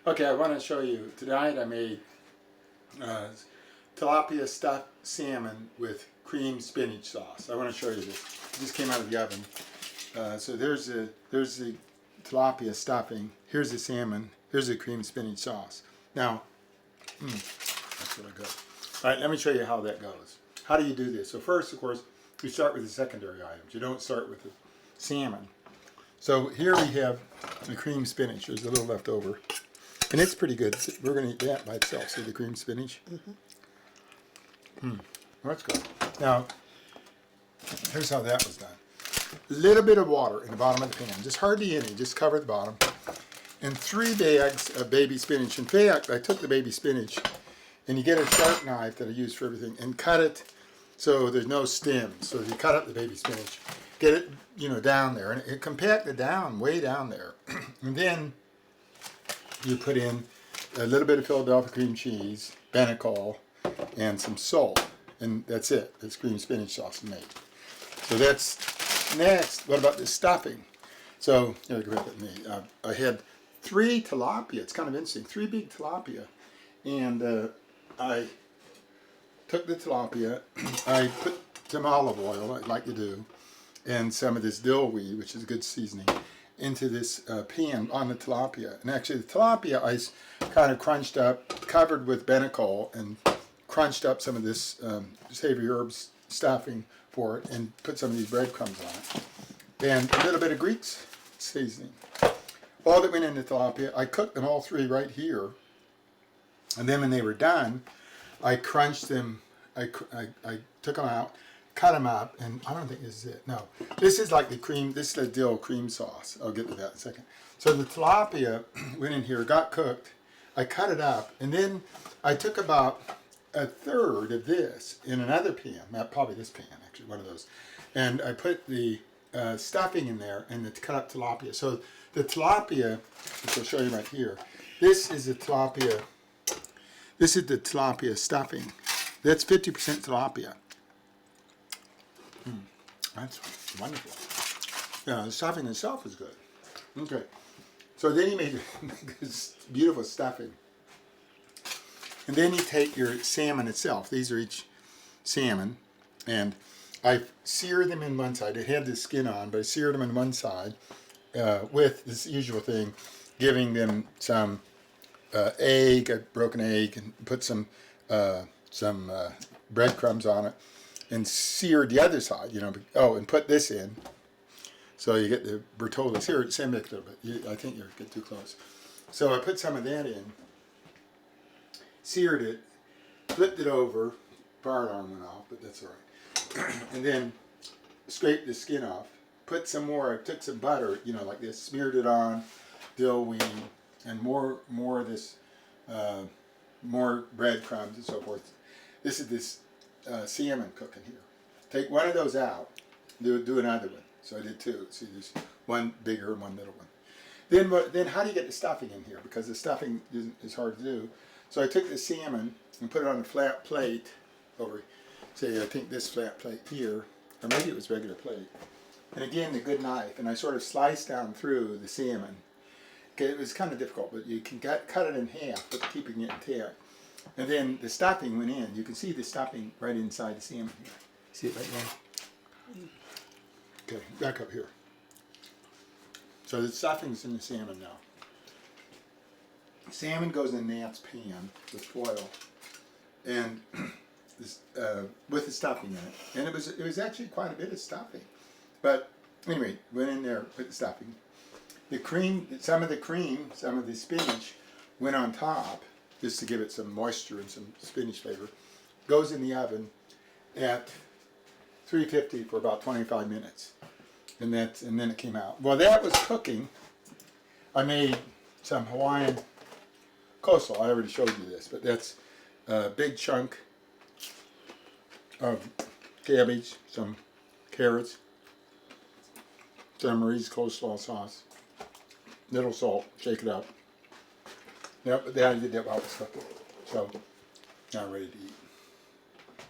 Okay, I want to show you. Tonight I made tilapia stuffed salmon with cream spinach sauce. I want to show you this. It just came out of the oven. So there's the tilapia stuffing. Here's the salmon. Here's the cream spinach sauce. Now, that's really good. All right, let me show you how that goes. How do you do this? So first, of course, we start with the secondary items. You don't start with the salmon. So here we have the cream spinach. There's a little left over. And it's pretty good. We're going to eat that by itself. See the cream spinach? That's good. Now, here's how that was done. A little bit of water in the bottom of the pan. Just hardly any. Just cover the bottom. And 3 bags of baby spinach. In fact, I took the baby spinach, and you get a sharp knife that I use for everything, and cut it so there's no stems. So you cut up the baby spinach, get it, down there, and it compacted down, way down there. And then you put in a little bit of Philadelphia cream cheese, Benecol, and some salt, and that's it. That's cream spinach sauce made. So that's next. What about the stuffing? So here, go with me. I had 3 tilapia. It's kind of interesting. 3 big tilapia, and I took the tilapia. I put some olive oil, I'd like to do, and some of this dill weed, which is a good seasoning, into this pan on the tilapia. And actually the tilapia I kind of crunched up, covered with Benecol, and crunched up some of this savory herbs stuffing for it, and put some of these breadcrumbs on it. And a little bit of Greek seasoning. All that went in the tilapia. I cooked them all 3 right here. And then when they were done, I crunched them. I took them out, cut them up, and I don't think this is it. No, this is like the cream. This is the dill cream sauce. I'll get to that in a second. So the tilapia went in here, got cooked. I cut it up, and then I took about 1/3 of this in another pan, probably this pan, actually, one of those, and I put the stuffing in there and the cut up tilapia. So the tilapia, which I'll show you right here, this is the tilapia. This is the tilapia stuffing. That's 50% tilapia. That's wonderful. Yeah, the stuffing itself is good. Okay. So then you make this beautiful stuffing. And then you take your salmon itself. These are each salmon. And I seared them in one side. It had the skin on, but I seared them in one side with this usual thing, giving them some egg, a broken egg, and put some breadcrumbs on it, and seared the other side, and put this in. So you get the Bertolli. Same mix a little bit. I think you're getting too close. So I put some of that in, seared it, flipped it over, fire alarm went off, but that's all right. And then scraped the skin off, put some more, I took some butter, like this, smeared it on, dill weed, and more of this, more breadcrumbs and so forth. This is this salmon cooking here. Take one of those out, do another one. So I did 2. See, there's one bigger and one little one. Then how do you get the stuffing in here? Because the stuffing is hard to do. So I took the salmon and put it on a flat plate over, say, I think this flat plate here, or maybe it was regular plate. And again, the good knife, and I sort of sliced down through the salmon. Okay, it was kind of difficult, but you can cut it in half, but keeping it intact. And then the stuffing went in. You can see the stuffing right inside the salmon here. See it right there? Okay, back up here. So the stuffing's in the salmon now. Salmon goes in Nat's pan with foil, and this, with the stuffing in it. And it was actually quite a bit of stuffing. But anyway, went in there with the stuffing. The cream, some of the spinach went on top, just to give it some moisture and some spinach flavor. Goes in the oven at 350 for about 25 minutes. And then it came out. While that was cooking, I made some Hawaiian coleslaw. I already showed you this, but that's a big chunk of cabbage, some carrots, some Marie's coleslaw sauce, little salt, shake it up. Yep, but then I did that while it was cooking. So, now I'm ready to eat.